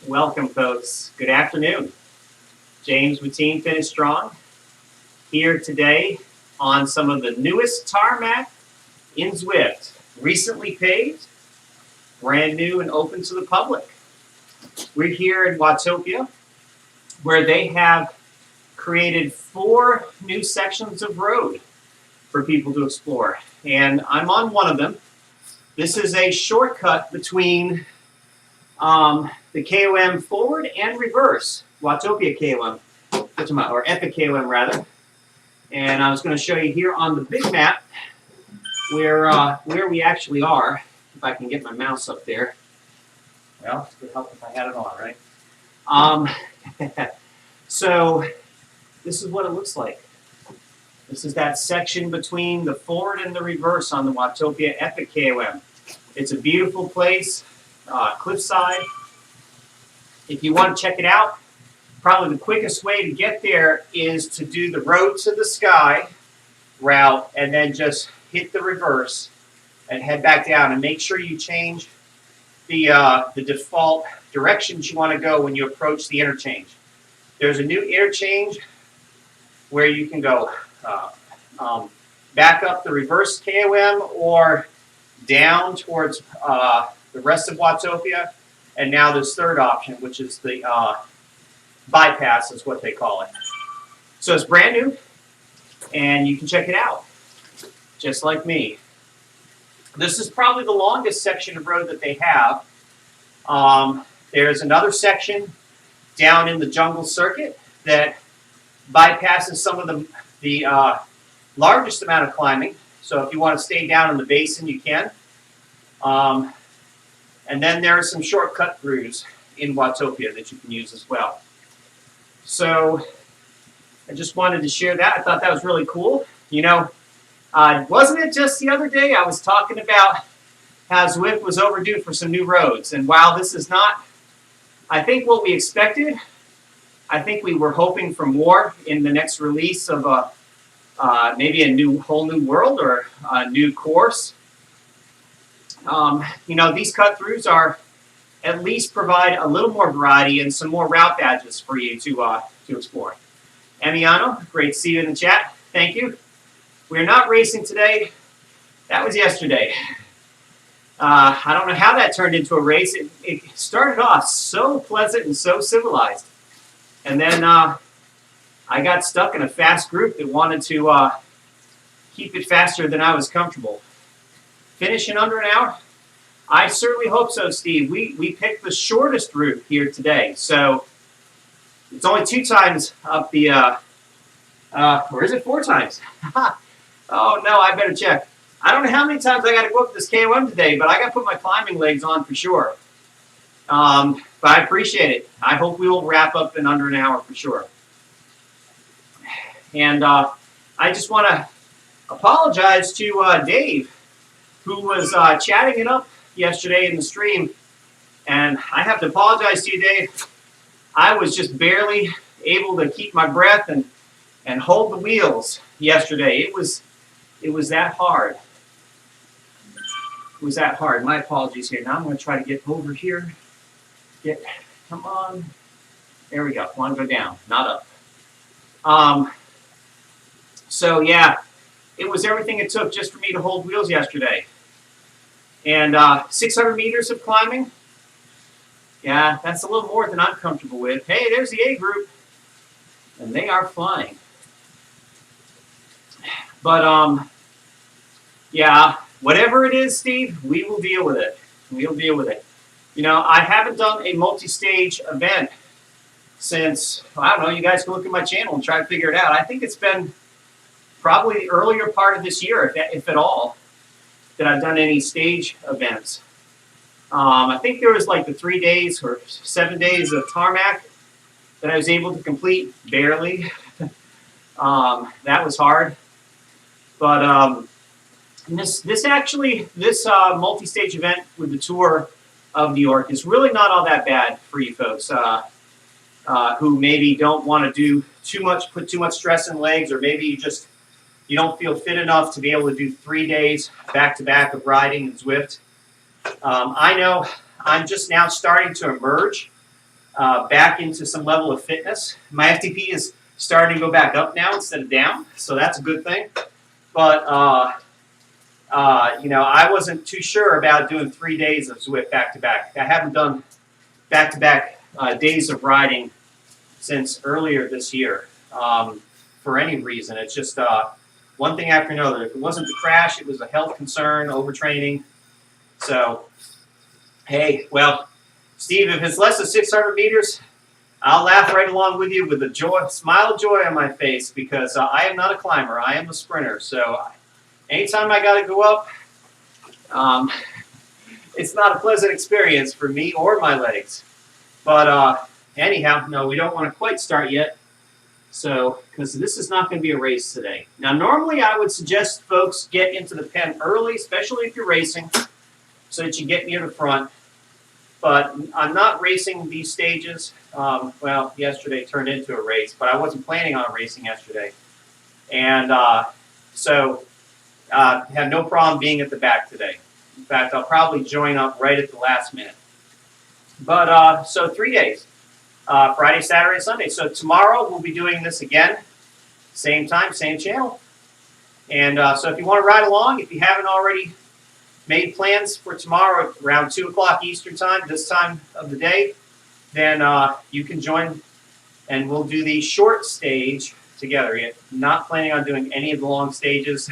Welcome, folks. Good afternoon. James with Team Finish Strong here today on some of the newest tarmac in Zwift. Recently paved, brand new and open to the public. We're here in Watopia, where they have created 4 new sections of road for people to explore. And I'm on one of them. This is a shortcut between the KOM forward and reverse, Watopia KOM, or Epic KOM rather. And I was going to show you here on the big map where we actually are. If I can get my mouse up there. Well, it would help if I had it on, right? So this is what it looks like. This is that section between the forward and the reverse on the Watopia Epic KOM. It's a beautiful place, cliffside. If you want to check it out, probably the quickest way to get there is to do the road to the sky route and then just hit the reverse and head back down, and make sure you change the default directions you want to go when you approach the interchange. There's a new interchange where you can go back up the reverse KOM or down towards the rest of Watopia. And now this third option, which is the bypass, is what they call it. So it's brand new, and you can check it out, just like me. This is probably the longest section of road that they have. There's another section down in the jungle circuit that bypasses some of the largest amount of climbing. So if you want to stay down in the basin, you can. And then there are some shortcut throughs in Watopia that you can use as well. So I just wanted to share that. I thought that was really cool. You know, wasn't it just the other day I was talking about how Zwift was overdue for some new roads? And while this is not, I think, what we expected, I think we were hoping for more in the next release of maybe a whole new world or a new course. You know, these cut-throughs are at least provide a little more variety and some more route badges for you to explore. Emiano, great to see you in the chat. Thank you. We're not racing today. That was yesterday. I don't know how that turned into a race. It started off so pleasant and so civilized. And then I got stuck in a fast group that wanted to keep it faster than I was comfortable. Finish in under an hour? I certainly hope so, Steve. We picked the shortest route here today. So it's only 2 times up the, or is it 4 times? Oh, no, I better check. I don't know how many times I got to go up this KOM today, but I got to put my climbing legs on for sure. But I appreciate it. I hope we will wrap up in under an hour for sure. And I just want to apologize to Dave, who was chatting it up yesterday in the stream. And I have to apologize to you, Dave. I was just barely able to keep my breath and hold the wheels yesterday. It was that hard. It was that hard. My apologies here. Now I'm going to try to get over here. Come on. There we go. I want to go down, not up. So yeah, it was everything it took just for me to hold wheels yesterday. And 600 meters of climbing. Yeah, that's a little more than I'm comfortable with. Hey, there's the A group. And they are flying. But yeah, whatever it is, Steve, we will deal with it. We'll deal with it. You know, I haven't done a multi-stage event since, I don't know, you guys can look at my channel and try to figure it out. I think it's been probably the earlier part of this year, if at all, that I've done any stage events. I think there was like the 3 days or 7 days of tarmac that I was able to complete, barely. That was hard. But this multi-stage event with the tour of New York is really not all that bad for you folks who maybe don't want to do put too much stress in legs, or maybe you don't feel fit enough to be able to do 3 days back-to-back of riding in Zwift. I know I'm just now starting to emerge back into some level of fitness. My FTP is starting to go back up now instead of down, so that's a good thing. But you know, I wasn't too sure about doing 3 days of Zwift back to back. I haven't done back to back days of riding since earlier this year for any reason. It's just one thing after another. If it wasn't the crash, it was a health concern, overtraining. So, hey, well, Steve, if it's less than 600 meters, I'll laugh right along with you with a smile of joy on my face, because I am not a climber. I am a sprinter. So anytime I got to go up, it's not a pleasant experience for me or my legs. But anyhow, no, we don't want to quite start yet. So, because this is not going to be a race today. Now, normally I would suggest folks get into the pen early, especially if you're racing, so that you get near the front. But I'm not racing these stages. Well, yesterday turned into a race, but I wasn't planning on racing yesterday. And so have no problem being at the back today. In fact, I'll probably join up right at the last minute. But so 3 days, Friday, Saturday, Sunday. So tomorrow we'll be doing this again, same time, same channel. And so if you want to ride along, if you haven't already made plans for tomorrow around 2 o'clock Eastern time, this time of the day, then you can join, and we'll do the short stage together. I'm not planning on doing any of the long stages.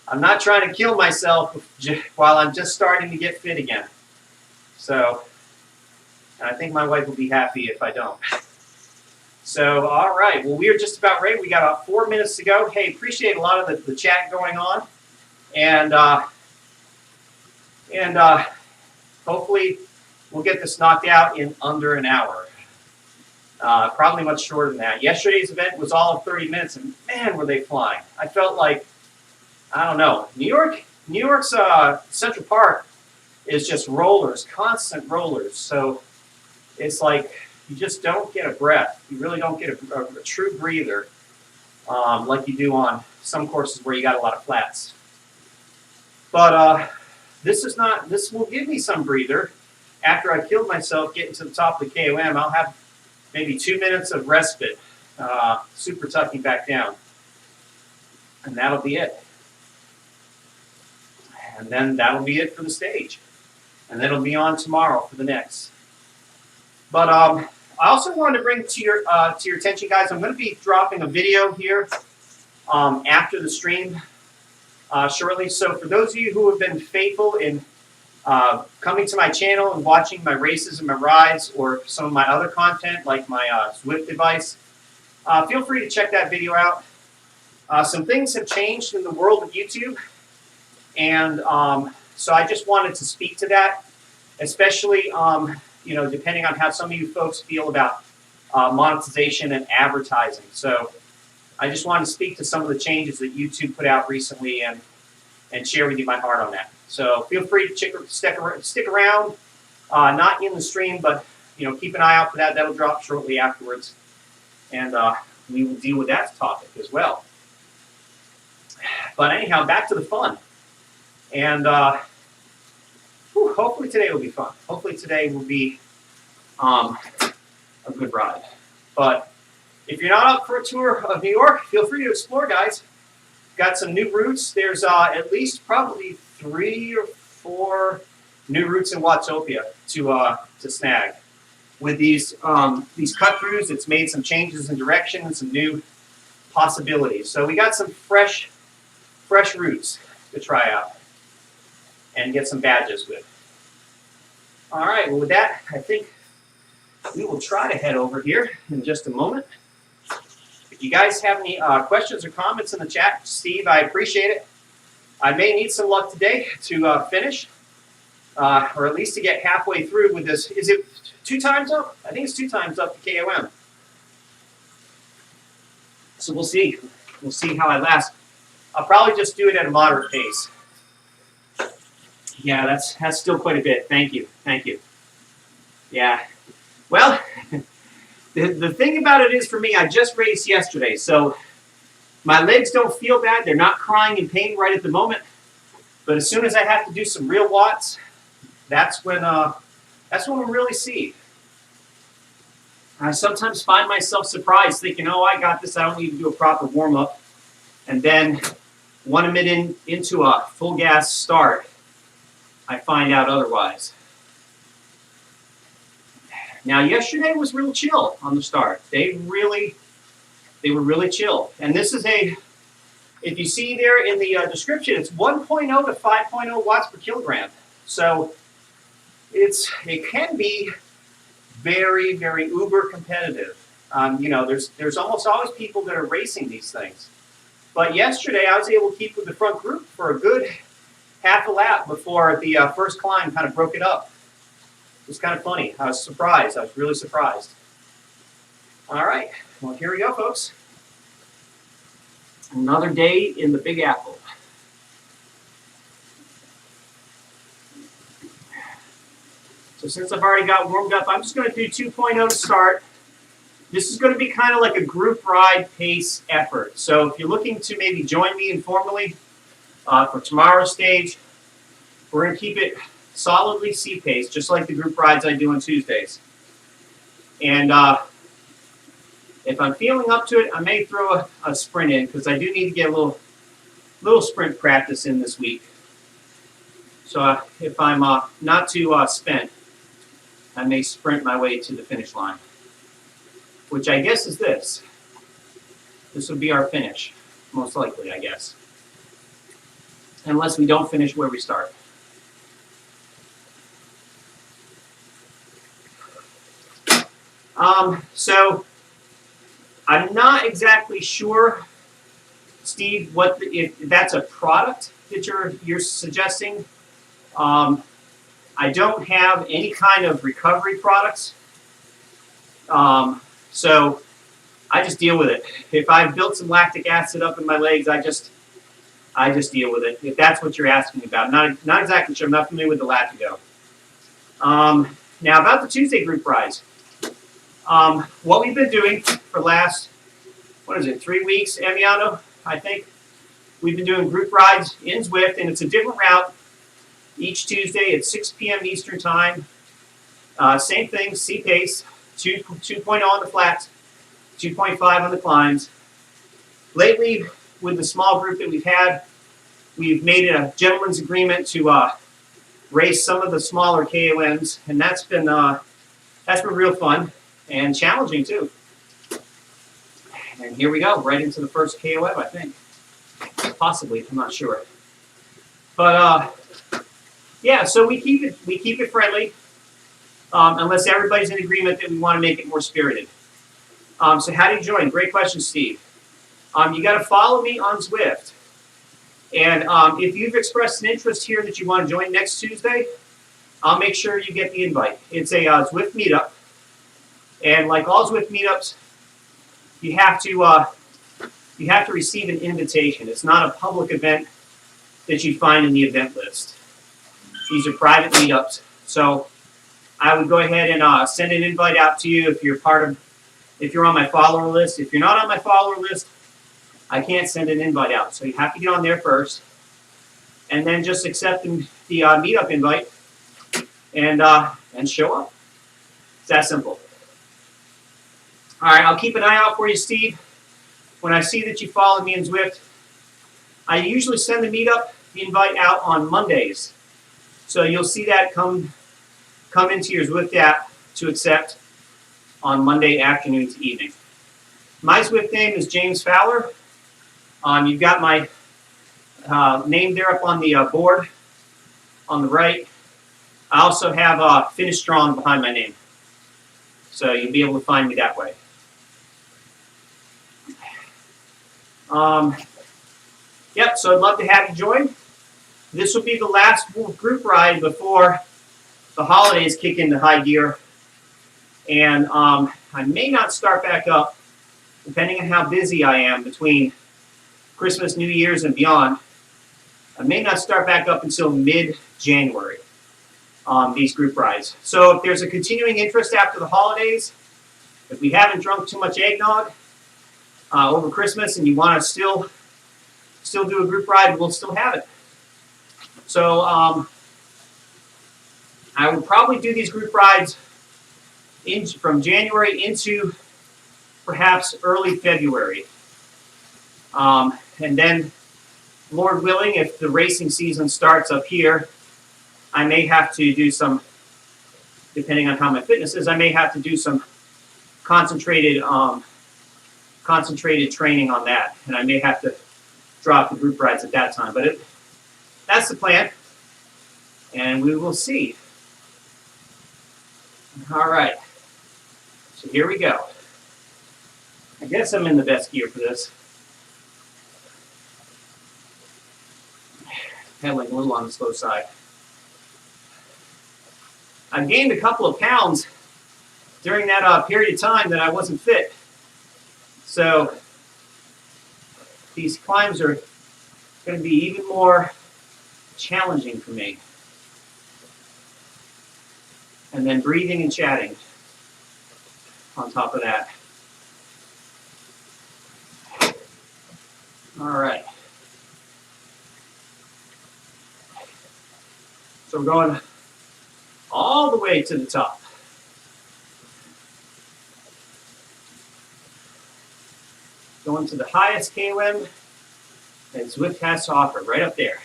I'm not trying to kill myself while I'm just starting to get fit again. So I think my wife will be happy if I don't. So, all right. Well, we are just about ready. We got about 4 minutes to go. Hey, appreciate a lot of the chat going on. And hopefully we'll get this knocked out in under an hour. Probably much shorter than that. Yesterday's event was all of 30 minutes, and man, were they flying. I felt like, I don't know, New York's Central Park is just rollers, constant rollers. So it's like you just don't get a breath. You really don't get a true breather like you do on some courses where you got a lot of flats. But this will give me some breather. After I killed myself getting to the top of the KOM, I'll have maybe 2 minutes of respite, super tucking back down. And that'll be it. And then that'll be it for the stage. And then it'll be on tomorrow for the next. But I also wanted to bring to your attention, guys, I'm going to be dropping a video here after the stream shortly. So for those of you who have been faithful in coming to my channel and watching my races and my rides, or some of my other content like my Zwift advice, feel free to check that video out. Some things have changed in the world of YouTube, and so I just wanted to speak to that, especially you know, depending on how some of you folks feel about monetization and advertising. So I just wanted to speak to some of the changes that YouTube put out recently and share with you my heart on that. So feel free to stick around, not in the stream, but you know, keep an eye out for that. That'll drop shortly afterwards, and we will deal with that topic as well. But anyhow, back to the fun, and hopefully today will be fun. Hopefully today will be a good ride. But if you're not up for a tour of New York, feel free to explore, guys. Got some new routes. There's at least probably 3 or 4 new routes in Watopia to snag. With these cut throughs, it's made some changes in direction and some new possibilities. So we got some fresh routes to try out and get some badges with. All right. Well, with that, I think we will try to head over here in just a moment. If you guys have any questions or comments in the chat, Steve, I appreciate it. I may need some luck today to finish, or at least to get halfway through with this. Is it 2 times up? I think it's 2 times up the KOM. So we'll see. We'll see how I last. I'll probably just do it at a moderate pace. Yeah, that's still quite a bit. Thank you. Thank you. Yeah. Well, the thing about it is, for me, I just raced yesterday, so my legs don't feel bad. They're not crying in pain right at the moment. But as soon as I have to do some real watts, that's when we really see. I sometimes find myself surprised, thinking, oh, I got this, I don't need to do a proper warm-up. And then 1 minute into a full gas start, I find out otherwise. Now, yesterday was real chill on the start. They were really chill. And this is if you see there in the description, it's 1.0 to 5.0 watts per kilogram. So it can be very, very uber competitive. There's almost always people that are racing these things. But yesterday I was able to keep with the front group for a good half a lap before the first climb kind of broke it up. It was kind of funny. I was surprised. I was really surprised. All right. Well, here we go, folks. Another day in the Big Apple. So since I've already got warmed up, I'm just going to do 2.0 to start. This is going to be kind of like a group ride pace effort. So if you're looking to maybe join me informally for tomorrow's stage, we're going to keep it solidly C-pace, just like the group rides I do on Tuesdays. And if I'm feeling up to it, I may throw a sprint in, because I do need to get a little sprint practice in this week. So if I'm not too spent, I may sprint my way to the finish line, which I guess is this. This will be our finish, most likely, I guess. Unless we don't finish where we start. So I'm not exactly sure, Steve, if that's a product that you're suggesting. I don't have any kind of recovery products, so I just deal with it. If I've built some lactic acid up in my legs, I just deal with it. If that's what you're asking about, not exactly sure. I'm not familiar with the Latigo. Now about the Tuesday group rides. What we've been doing for the last, 3 weeks, Emiano, I think. We've been doing group rides in Zwift, and it's a different route each Tuesday at 6 p.m. Eastern Time. Same thing, C-pace, 2.0 on the flats, 2.5 on the climbs. Lately, with the small group that we've had, we've made it a gentleman's agreement to race some of the smaller KOMs, and that's been real fun and challenging too. And here we go, right into the first KOM, I think. Possibly, I'm not sure. But yeah, so we keep it friendly, unless everybody's in agreement that we want to make it more spirited. So how do you join? Great question, Steve. You got to follow me on Zwift. And if you've expressed an interest here that you want to join next Tuesday, I'll make sure you get the invite. It's a Zwift meetup. And like all Zwift meetups, you have to receive an invitation. It's not a public event that you find in the event list. These are private meetups. So I would go ahead and send an invite out to you if you're on my follower list. If you're not on my follower list, I can't send an invite out. So you have to get on there first, and then just accept the meetup invite and show up. It's that simple. All right, I'll keep an eye out for you, Steve. When I see that you follow me in Zwift, I usually send the meetup invite out on Mondays. So you'll see that come into your Zwift app to accept on Monday afternoon to evening. My Zwift name is James Fowler. You've got my name there up on the board on the right. I also have Finish Strong behind my name. So you'll be able to find me that way. Yep, so I'd love to have you join. This will be the last group ride before the holidays kick into high gear. And I may not start back up, depending on how busy I am between Christmas, New Year's, and beyond. I may not start back up until mid-January, these group rides. So if there's a continuing interest after the holidays, if we haven't drunk too much eggnog over Christmas and you want to still do a group ride, we'll still have it. So I would probably do these group rides from January into perhaps early February. And then, Lord willing, if the racing season starts up here, I may have to do some, depending on how my fitness is, I may have to do some concentrated training on that. And I may have to drop the group rides at that time. But that's the plan. And we will see. All right. So here we go. I guess I'm in the best gear for this. Pedaling a little on the slow side. I gained a couple of pounds during that period of time that I wasn't fit. So these climbs are going to be even more challenging for me. And then breathing and chatting on top of that. All right. So we're going all the way to the top. Going to the highest KOM that Zwift has to offer, right up there.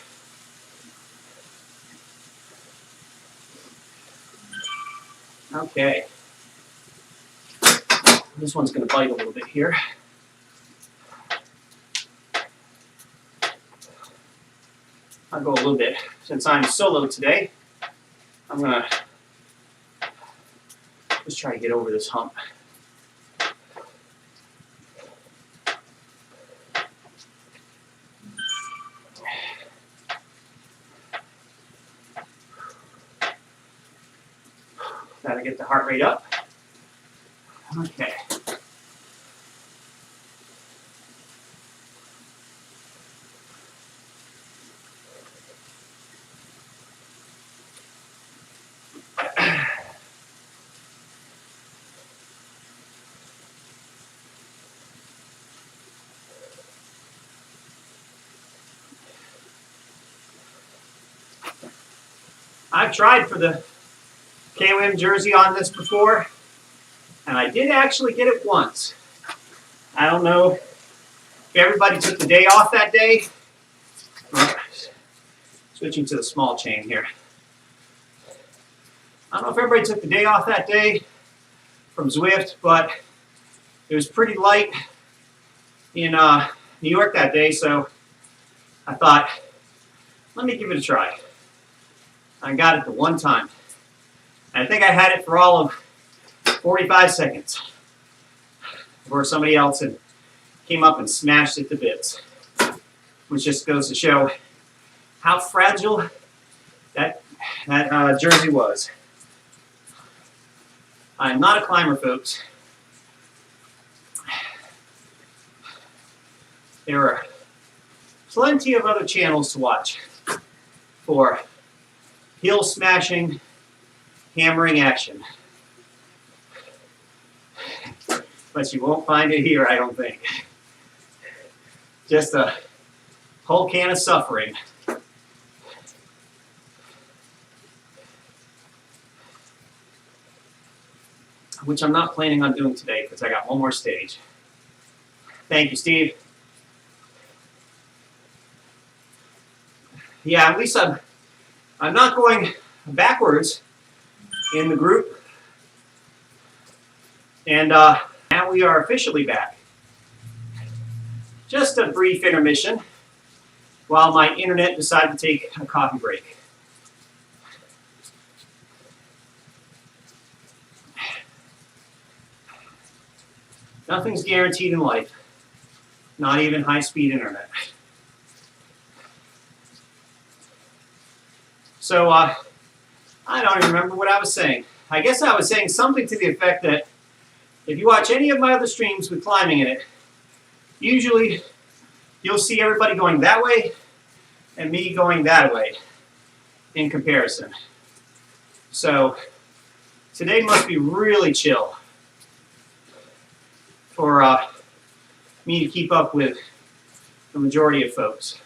Okay. This one's going to bite a little bit here. I'll go a little bit. Since I'm solo today, I'm going to just try to get over this hump. Gotta get the heart rate up. Okay. I've tried for the KOM jersey on this before, and I did actually get it once. I don't know if everybody took the day off that day. Switching to the small chain here. I don't know if everybody took the day off that day from Zwift, but it was pretty light in New York that day, so I thought, let me give it a try. I got it the one time. I think I had it for all of 45 seconds before somebody else had came up and smashed it to bits, which just goes to show how fragile that jersey was. I'm not a climber, folks. There are plenty of other channels to watch for heel smashing, hammering action. But you won't find it here, I don't think. Just a whole can of suffering. Which I'm not planning on doing today because I got one more stage. Thank you, Steve. Yeah, at least I'm not going backwards in the group. And now we are officially back. Just a brief intermission while my internet decided to take a coffee break. Nothing's guaranteed in life, not even high-speed internet. So, I don't even remember what I was saying. I guess I was saying something to the effect that if you watch any of my other streams with climbing in it, usually you'll see everybody going that way and me going that way in comparison. So, today must be really chill for me to keep up with the majority of folks.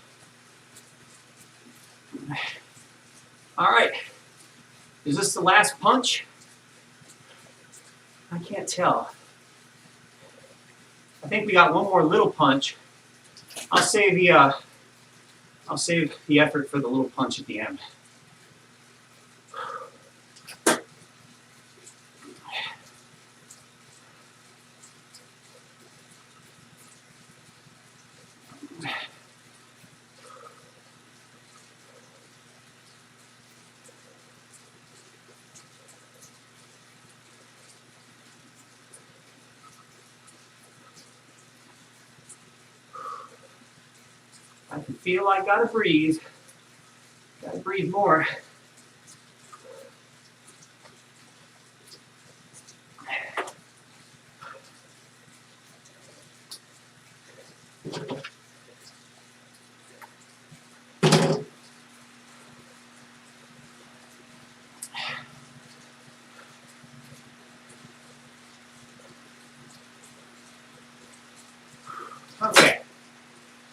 All right, is this the last punch? I can't tell. I think we got one more little punch. I'll save the effort for the little punch at the end. I can feel I gotta breathe. Gotta breathe more. Okay,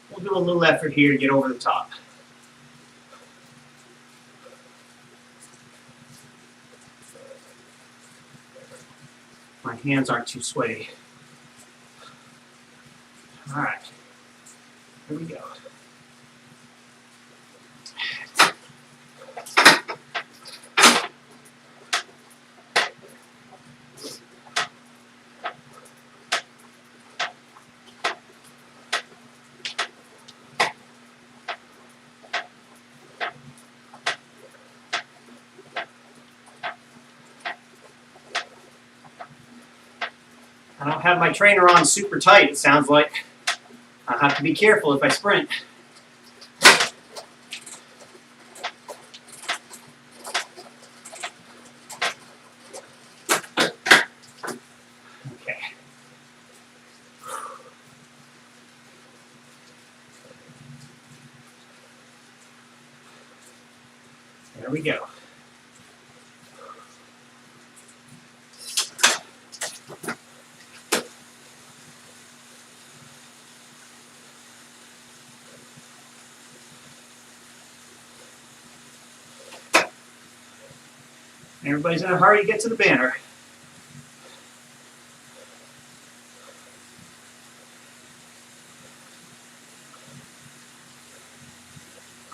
we'll do a little effort here to get over the top. My hands aren't too sweaty. All right, here we go. I don't have my trainer on super tight, it sounds like. I'll have to be careful if I sprint. Okay. There we go. Everybody's in a hurry to get to the banner.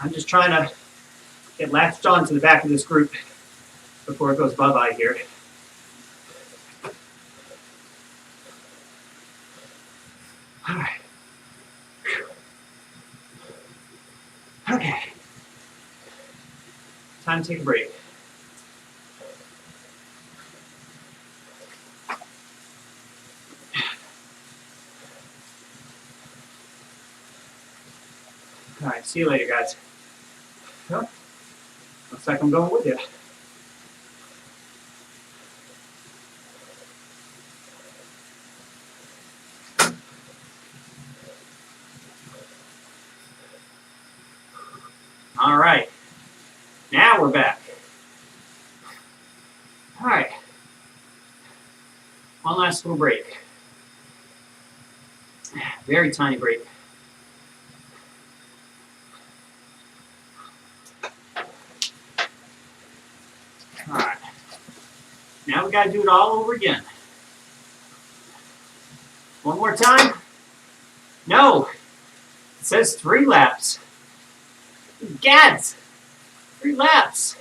I'm just trying to get latched on to the back of this group before it goes bye-bye here. All right. Okay. Time to take a break. All right, see you later, guys. Well, looks like I'm going with you. All right, now we're back. All right, one last little break. Very tiny break. All right, now we got to do it all over again. One more time. No, it says 3 laps. Gads, 3 laps.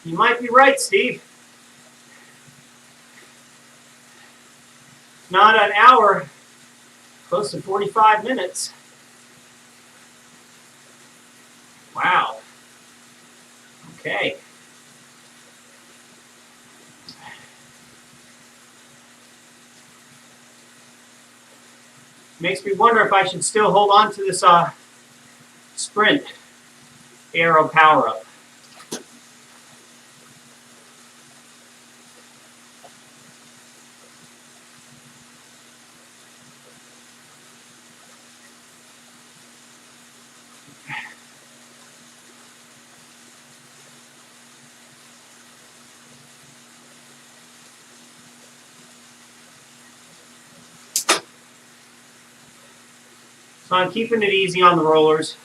You might be right, Steve. Not an hour, close to 45 minutes. Wow. Okay. Makes me wonder if I should still hold on to this sprint aero power-up. So I'm keeping it easy on the rollers.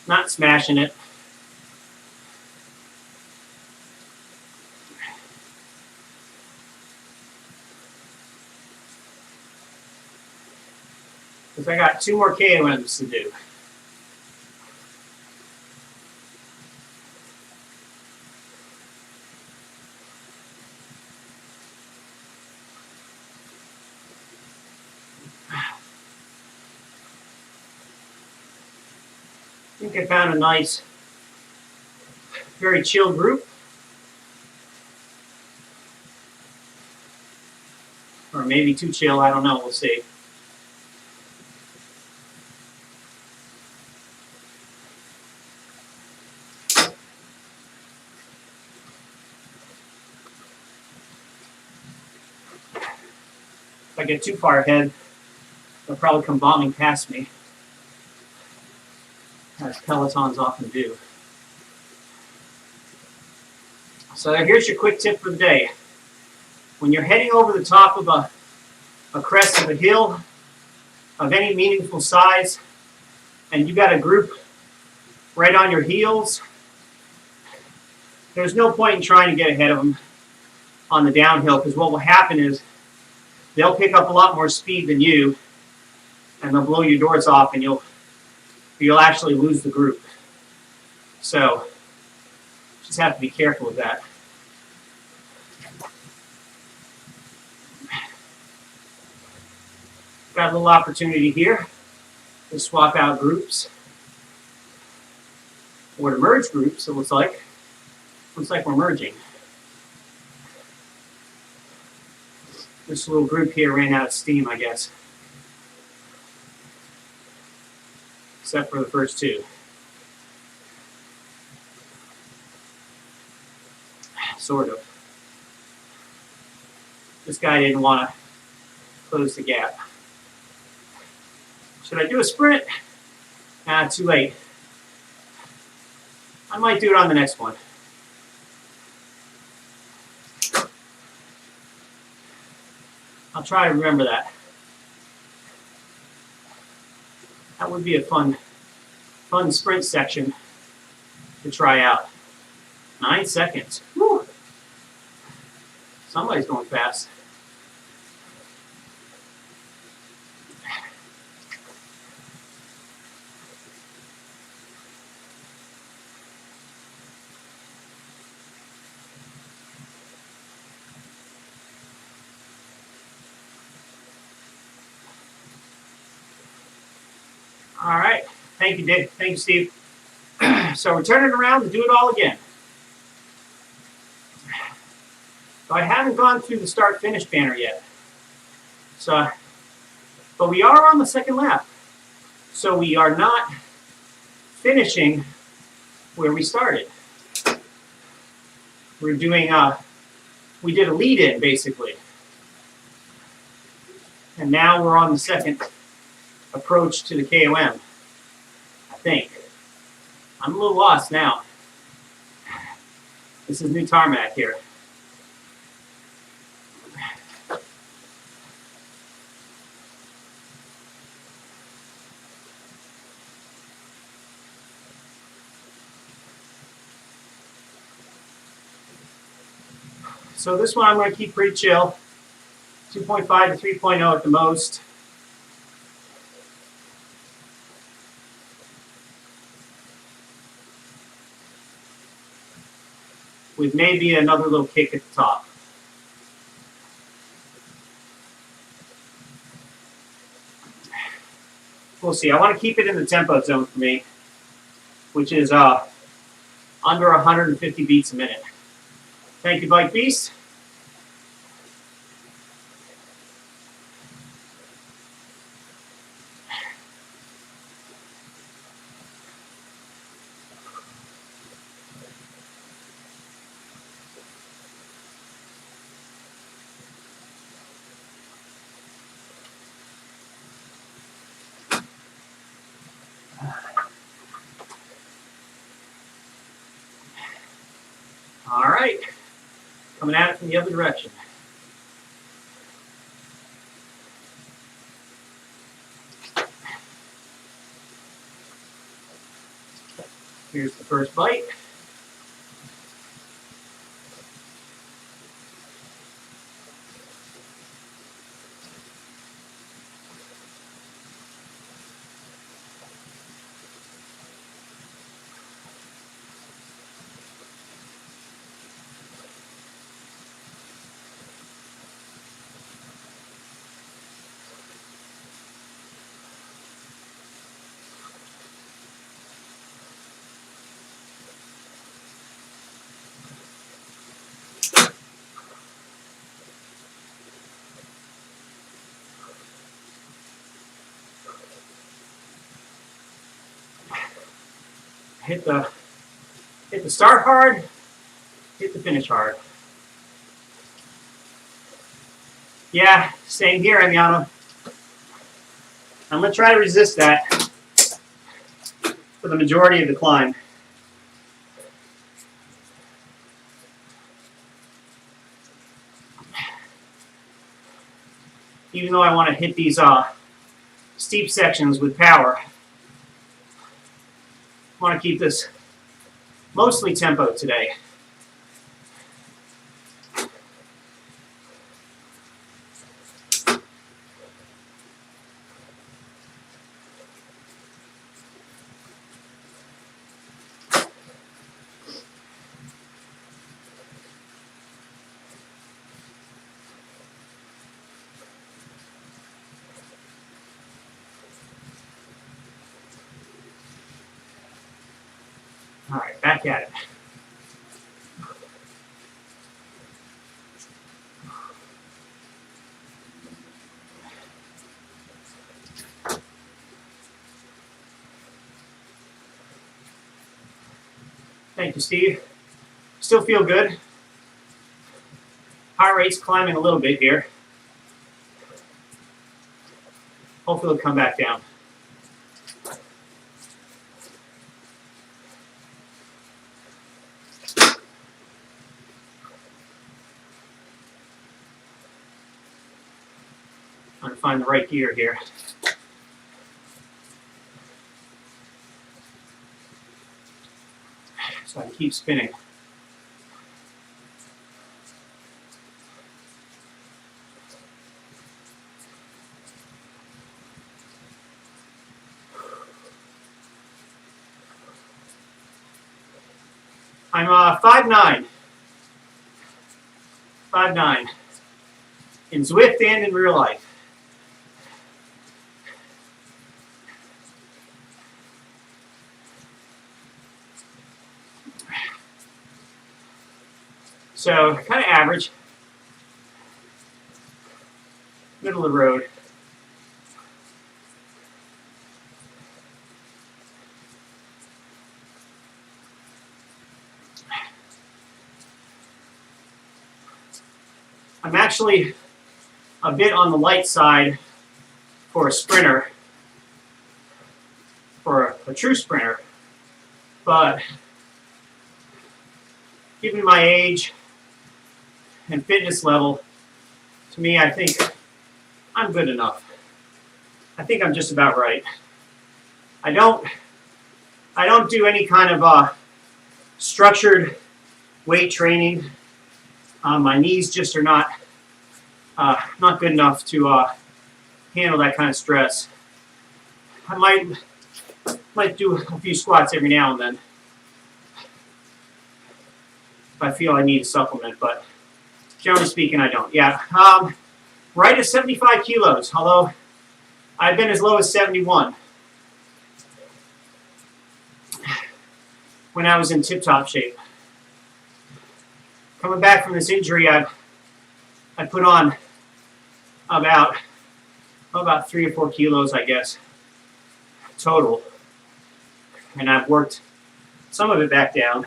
Not smashing it. Because I got 2 more KOMs to do. I think I found a nice, very chill group. Or maybe too chill, I don't know, we'll see. If I get too far ahead, they'll probably come bombing past me, as Pelotons often do. So here's your quick tip for the day. When you're heading over the top of a crest of a hill of any meaningful size, and you got a group right on your heels, there's no point in trying to get ahead of them on the downhill, because what will happen is they'll pick up a lot more speed than you, and they'll blow your doors off, and you'll actually lose the group. So just have to be careful with that. Got a little opportunity here to swap out groups, or to merge groups. It looks like we're merging. This little group here ran out of steam, I guess, except for the first 2. Sort of. This guy didn't want to close the gap. Should I do a sprint? Too late. I might do it on the next one. I'll try to remember that. That would be a fun sprint section to try out. 9 seconds. Woo. Somebody's going fast. All right. Thank you, Dave. Thank you, Steve. So we're turning around to do it all again. So I haven't gone through the start-finish banner yet. But we are on the second lap. So we are not finishing where we started. We're doing we did a lead-in, basically. And now we're on the second approach to the KOM, I think. I'm a little lost now. This is new tarmac here. So this one I'm going to keep pretty chill. 2.5 to 3.0 at the most. With maybe another little kick at the top. We'll see. I want to keep it in the tempo zone for me, which is under 150 beats a minute. Thank you, Bike Beast. All right, coming at it from the other direction. Here's the first bite. Hit the start hard, hit the finish hard. Yeah, same here, Amiano. I'm going to try to resist that for the majority of the climb. Even though I want to hit these steep sections with power, I want to keep this mostly tempo today. All right, back at it. Thank you, Steve. Still feel good. Heart rate's climbing a little bit here. Hopefully it'll come back down. Trying to find the right gear here. So I can keep spinning. I'm 5'9". 5'9". In Zwift and in real life. So kind of average, middle of the road. I'm actually a bit on the light side for a sprinter, for a true sprinter, but given my age and fitness level, to me, I think I'm good enough. I think I'm just about right. I don't do any kind of structured weight training. My knees just are not good enough to handle that kind of stress. I might do a few squats every now and then if I feel I need a supplement, but generally speaking, I don't. Yeah, right at 75 kilos, although I've been as low as 71 when I was in tip-top shape. Coming back from this injury, I put on about 3 or 4 kilos, I guess, total, and I've worked some of it back down.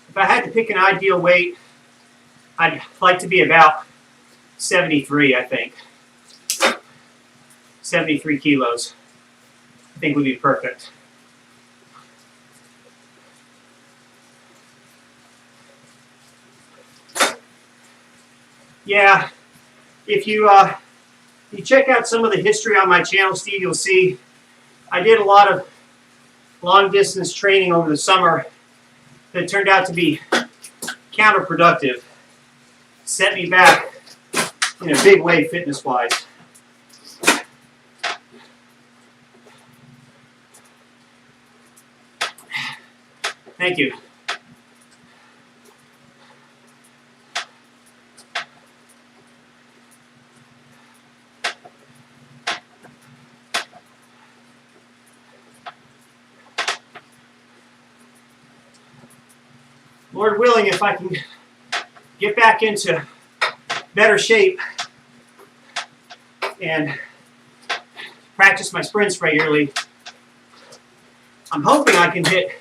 If I had to pick an ideal weight, I'd like to be about 73, I think. 73 kilos. think would be perfect. Yeah, if you check out some of the history on my channel, Steve, you'll see I did a lot of long distance training over the summer that turned out to be counterproductive. Set me back in a big way fitness wise. Thank you. Lord willing, if I can get back into better shape and practice my sprints regularly, I'm hoping I can hit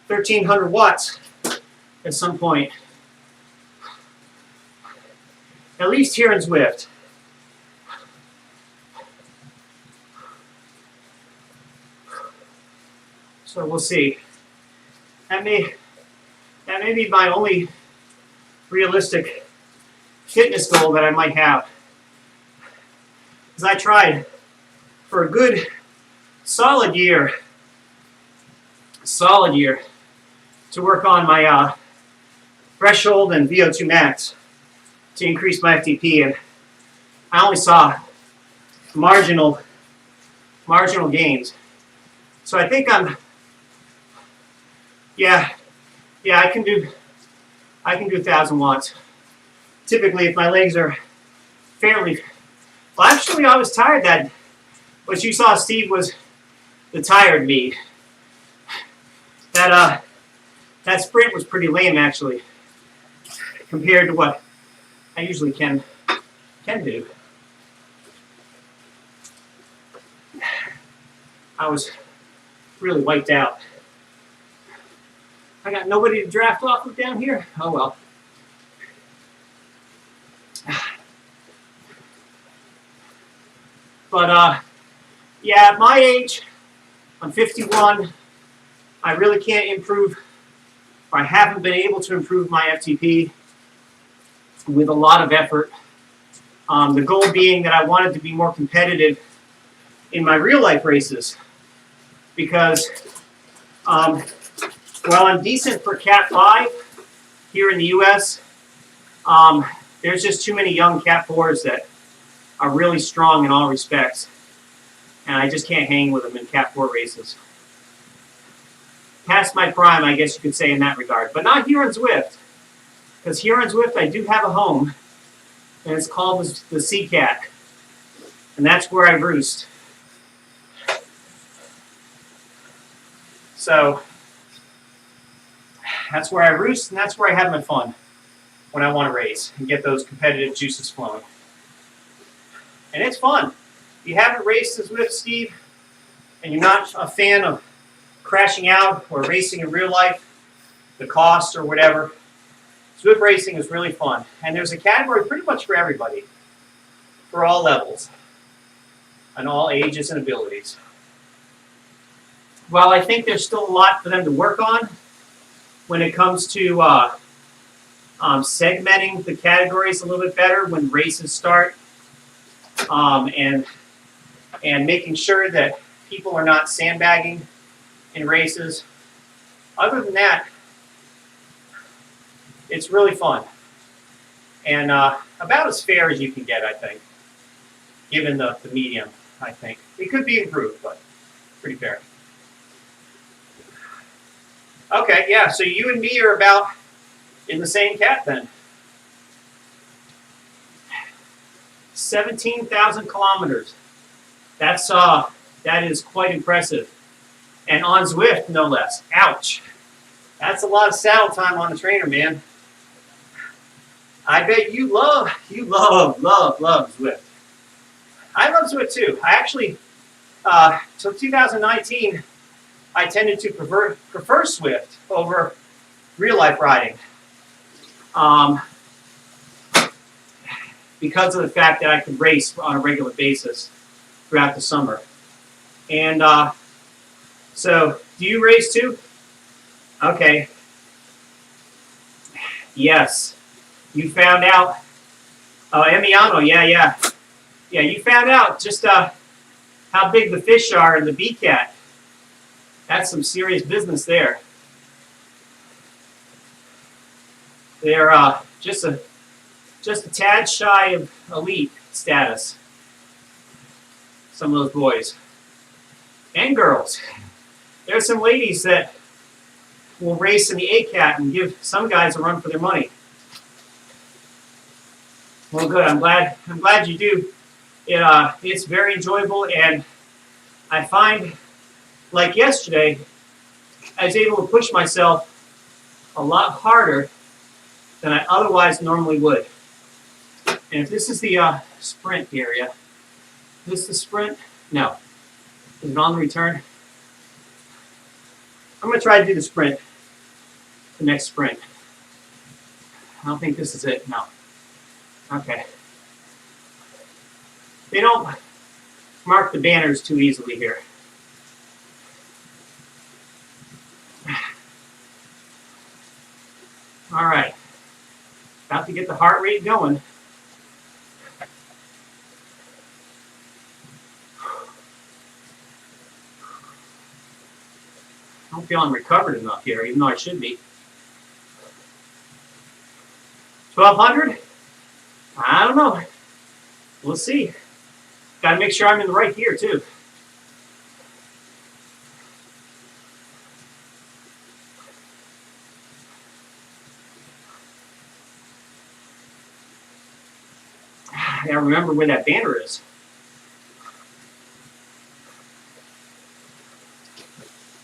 1,300 watts at some point. At least here in Zwift. So we'll see. That may be my only realistic fitness goal that I might have. Because I tried for a good solid year to work on my threshold and VO2 max to increase my FTP, and I only saw marginal gains. So I think I can do 1,000 watts. Typically, if my legs are fairly, well, actually, I was tired. That what you saw, Steve, was the tired me. That sprint was pretty lame, actually, compared to what I usually can do. I was really wiped out. I got nobody to draft off of down here. Oh well. But yeah, at my age, I'm 51. I really can't improve, or I haven't been able to improve my FTP with a lot of effort. The goal being that I wanted to be more competitive in my real life races, because while I'm decent for Cat 5 here in the US, there's just too many young Cat 4s that are really strong in all respects, and I just can't hang with them in Cat 4 races. Past my prime, I guess you could say, in that regard, but not here on Zwift, because here on Zwift I do have a home, and it's called the Sea Cat, and that's where I roost. So that's where I roost, and that's where I have my fun when I want to race and get those competitive juices flowing. And it's fun. If you haven't raced as Zwift, Steve, and you're not a fan of crashing out or racing in real life, the cost or whatever, Zwift racing is really fun. And there's a category pretty much for everybody, for all levels, and all ages and abilities. While I think there's still a lot for them to work on when it comes to segmenting the categories a little bit better when races start, and making sure that people are not sandbagging in races. Other than that, it's really fun and about as fair as you can get, I think, given the medium. I think it could be improved, but pretty fair. Okay, yeah, so you and me are about in the same cat then. 17,000 kilometers. That is quite impressive. And on Zwift, no less. Ouch. That's a lot of saddle time on the trainer, man. I bet you love Zwift. I love Zwift too. I actually, till 2019, I tended to prefer Zwift over real life riding. Because of the fact that I could race on a regular basis throughout the summer. And so, do you race too? Okay. Yes. You found out. Oh, Emiliano, yeah. Yeah, you found out just how big the fish are in the B-cat. That's some serious business there. They're just a tad shy of elite status. Some of those boys and girls. There's some ladies that will race in the A-cat and give some guys a run for their money. Well, good. I'm glad you do. It's very enjoyable, and I find, like yesterday, I was able to push myself a lot harder than I otherwise normally would. And if this is the sprint area, is this the sprint? No. Is it on the return? I'm going to try to do the sprint, the next sprint. I don't think this is it. No. Okay. They don't mark the banners too easily here. All right. About to get the heart rate going. I don't feel I'm recovered enough here, even though I should be. 1,200? I don't know. We'll see. Got to make sure I'm in the right gear, too. I gotta remember where that banner is.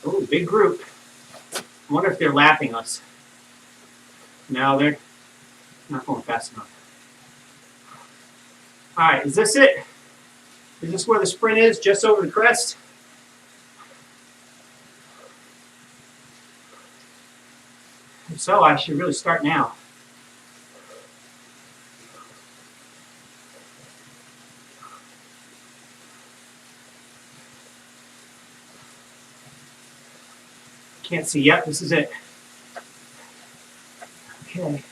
Oh, big group. I wonder if they're lapping us. No, they're not going fast enough. All right, is this it? Is this where the sprint is, just over the crest? If so, I should really start now. Can't see yet. This is it. Okay.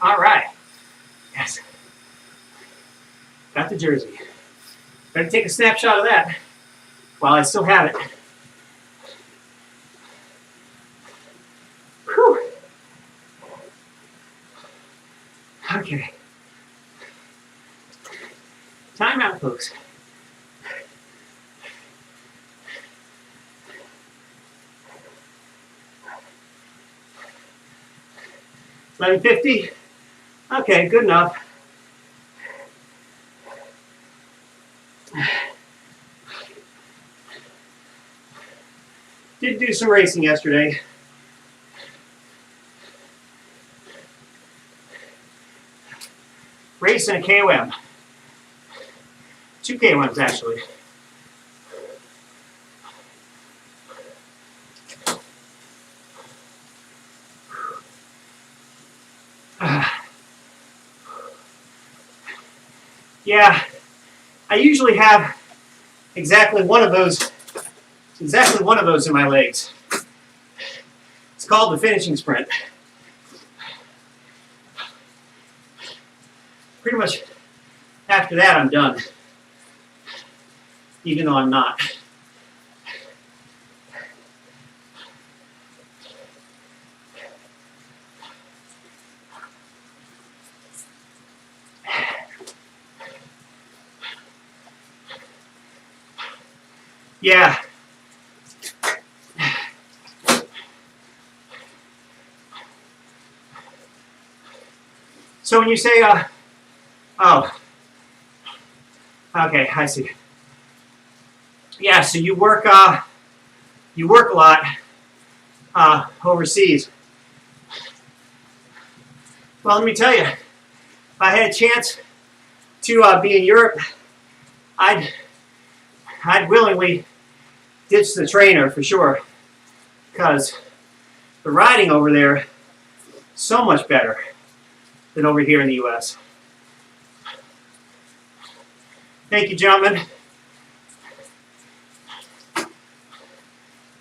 All right. Yes. Got the jersey. Better take a snapshot of that while I still have it. Whew. Okay. Time out, folks. $11.50. Okay, good enough. Did do some racing yesterday. Race in a KOM. 2 KOMs, actually. Yeah, I usually have exactly one of those in my legs. It's called the finishing sprint. Pretty much after that, I'm done, even though I'm not. Yeah. So when you say, oh, okay, I see. Yeah, so you work a lot overseas. Well, let me tell you, if I had a chance to be in Europe, I'd I'd willingly ditch the trainer for sure, because the riding over there is so much better than over here in the US. Thank you, gentlemen.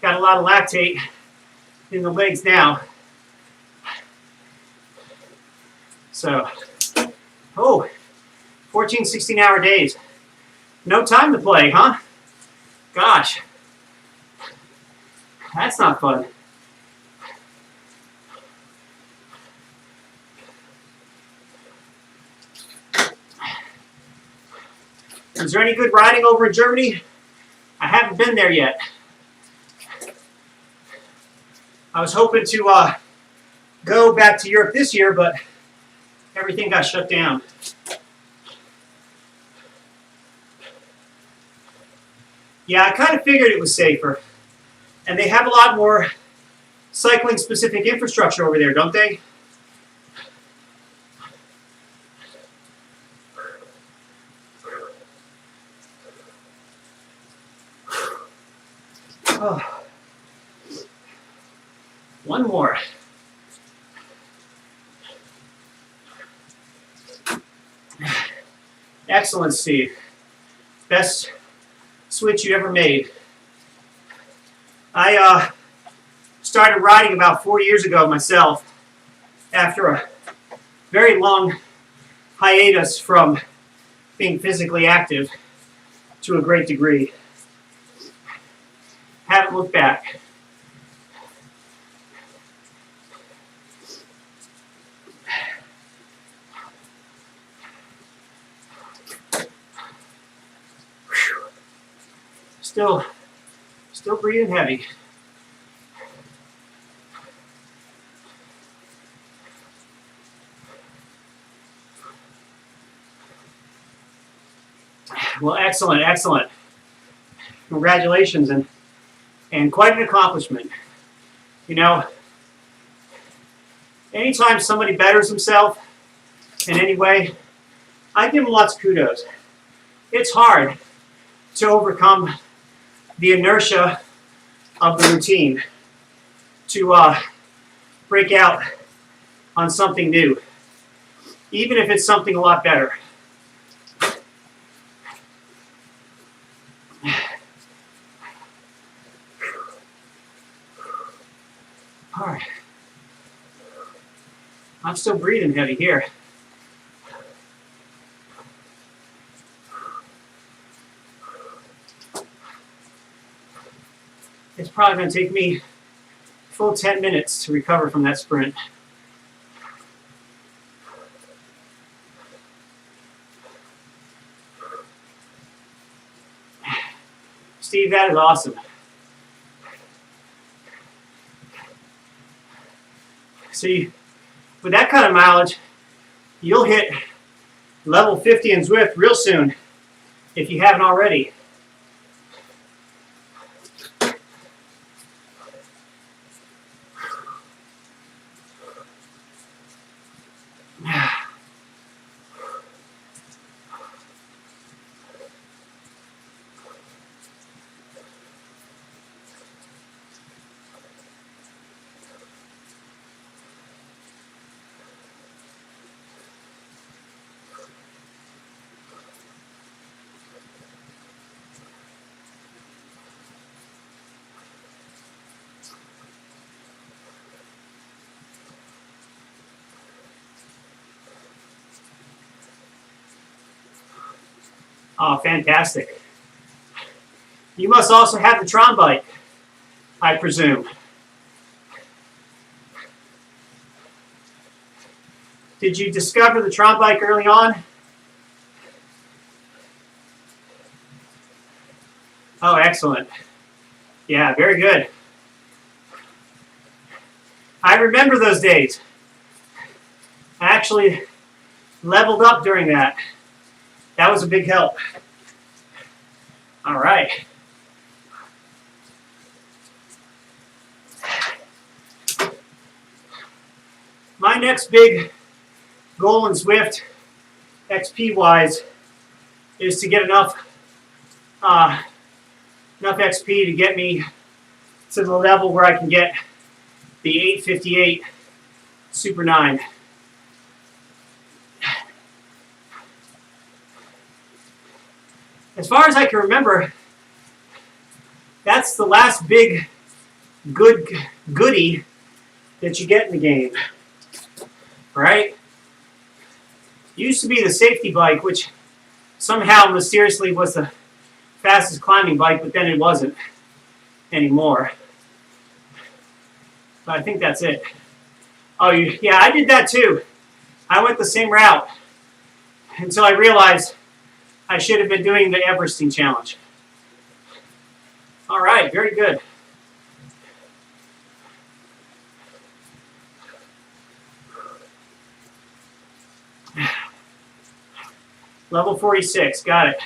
Got a lot of lactate in the legs now. So, 14, 16-hour days. No time to play, huh? Gosh, that's not fun. Is there any good riding over in Germany? I haven't been there yet. I was hoping to go back to Europe this year, but everything got shut down. Yeah, I kind of figured it was safer. And they have a lot more cycling-specific infrastructure over there, don't they? Oh. One more. Excellent, Steve. Best switch you ever made. I started riding about 4 years ago myself after a very long hiatus from being physically active to a great degree. Haven't looked back. Still breathing heavy. Well, excellent, excellent. Congratulations, and quite an accomplishment. You know, anytime somebody betters himself in any way, I give them lots of kudos. It's hard to overcome the inertia of the routine, to break out on something new, even if it's something a lot better. All right. I'm still breathing heavy here. It's probably going to take me a full 10 minutes to recover from that sprint. Steve, that is awesome. So with that kind of mileage, you'll hit level 50 in Zwift real soon, if you haven't already. Oh, fantastic. You must also have the Tron bike, I presume. Did you discover the Tron bike early on? Oh, excellent. Yeah, very good. I remember those days. I actually leveled up during that. That was a big help. All right. My next big goal in Zwift, XP-wise, is to get enough enough XP to get me to the level where I can get the 858 Super 9. As far as I can remember, that's the last big goodie that you get in the game, right? Used to be the safety bike, which somehow mysteriously was the fastest climbing bike, but then it wasn't anymore. But I think that's it. Oh, yeah, I did that too. I went the same route until I realized I should have been doing the Everesting challenge. All right, very good. Level 46, got it.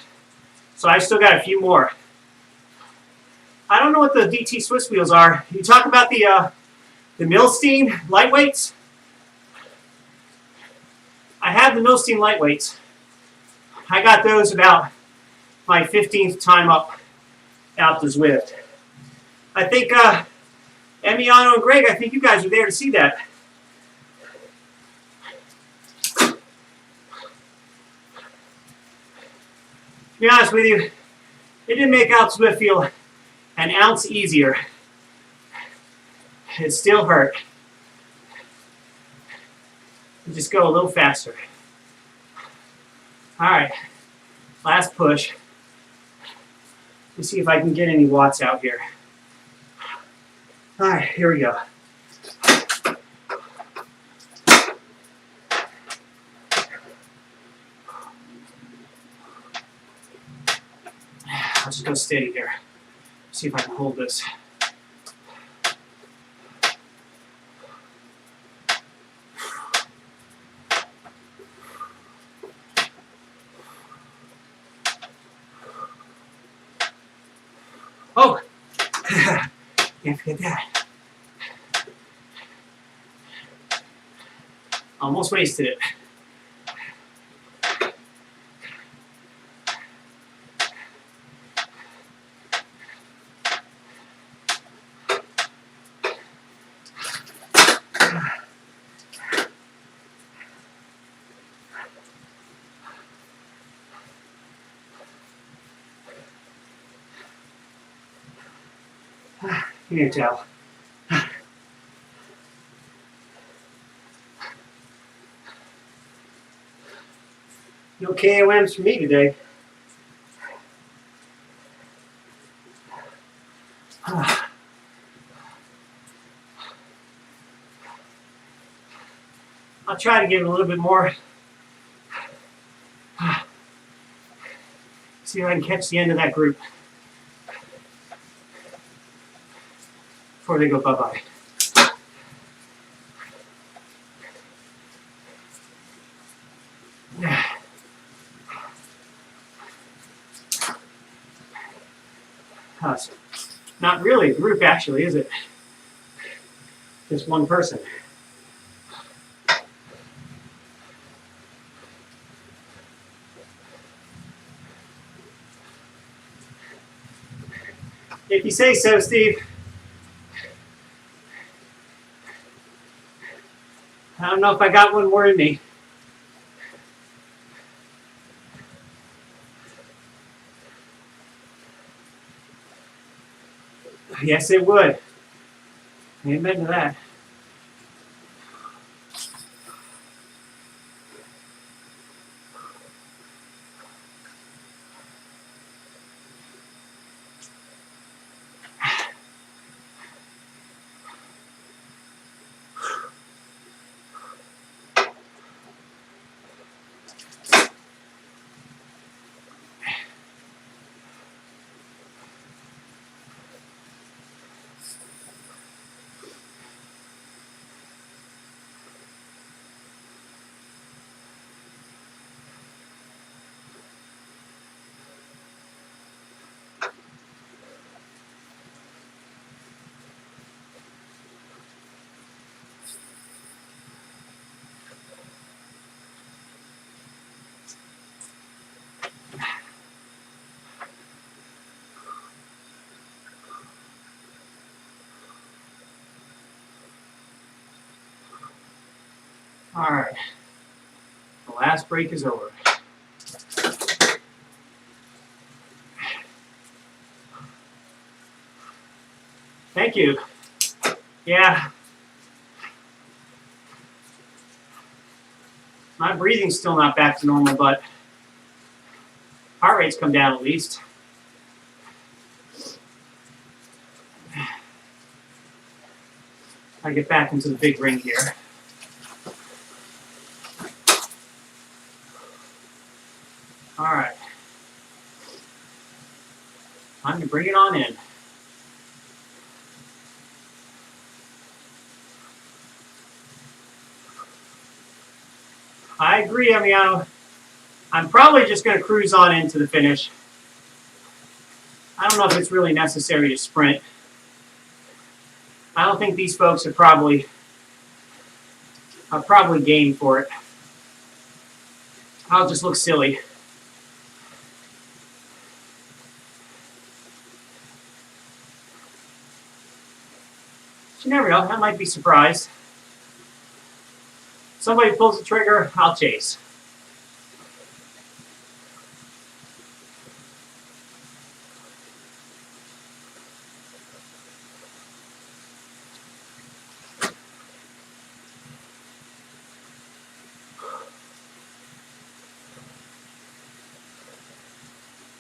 So I still got a few more. I don't know what the DT Swiss wheels are. You talk about the Milstein lightweights? I have the Milstein lightweights. I got those about my 15th time up out to Zwift. I think Emiano and Greg, I think you guys were there to see that. To be honest with you, it didn't make out Zwift feel an ounce easier. It still hurt. You just go a little faster. All right, last push. Let me see if I can get any watts out here. All right, here we go. I'll just go steady here. See if I can hold this. Oh, can't forget that. Almost wasted it. You can tell. No KOMs for me today. I'll try to give it a little bit more. See if I can catch the end of that group before they go bye-bye. It's not really a group, actually, is it? Just one person. If you say so, Steve. I don't know if I got one more in me. Yes, it would. Amen to that. All right, the last break is over. Thank you. Yeah. My breathing's still not back to normal, but heart rate's come down at least. I get back into the big ring here. All right. Time to bring it on in. I agree, Emiano. I'm probably just going to cruise on into the finish. I don't know if it's really necessary to sprint. I don't think these folks are probably game for it. I'll just look silly. You never know. I might be surprised. Somebody pulls the trigger, I'll chase.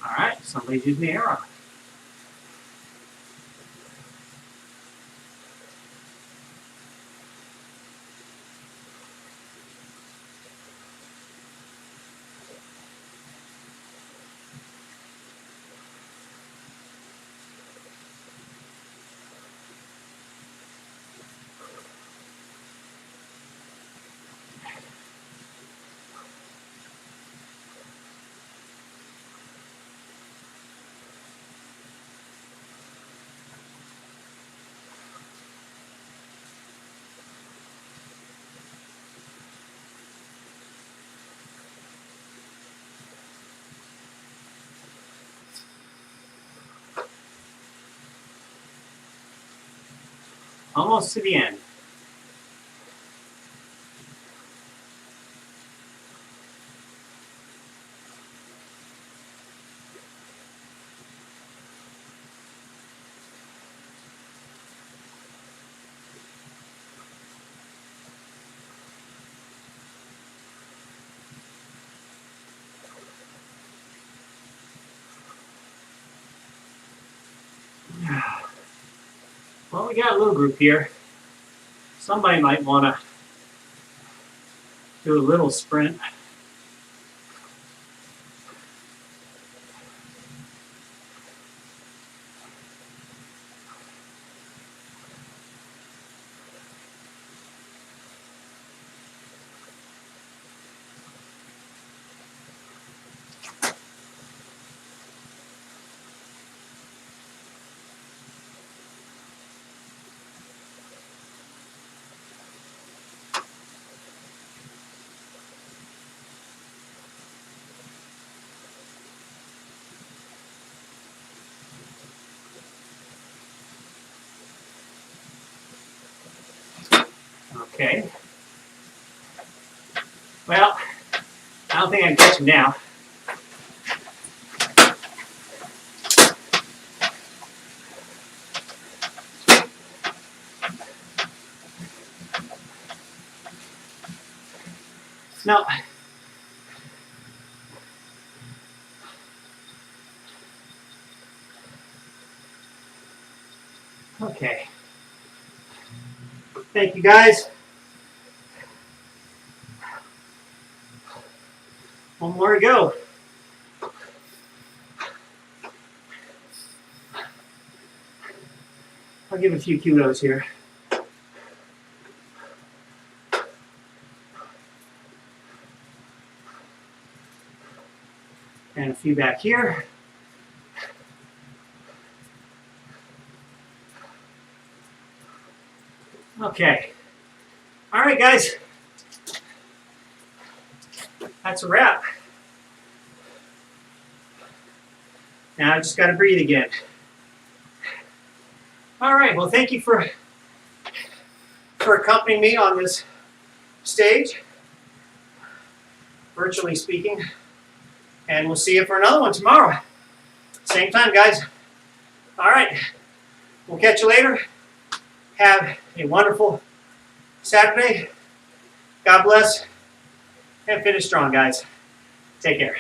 All right, somebody's using the arrow. Almost to the end. Well, we got a little group here. Somebody might want to do a little sprint. Okay. Well, I don't think I can catch him now. No. Okay. Thank you, guys. One more to go. I'll give a few kudos here. And a few back here. Okay. All right, guys. That's a wrap. Now I just got to breathe again. All right. Well, thank you for accompanying me on this stage. virtually speaking. And we'll see you for another one tomorrow. Same time, guys. All right. We'll catch you later. Have a wonderful Saturday. God bless. And finish strong, guys. Take care.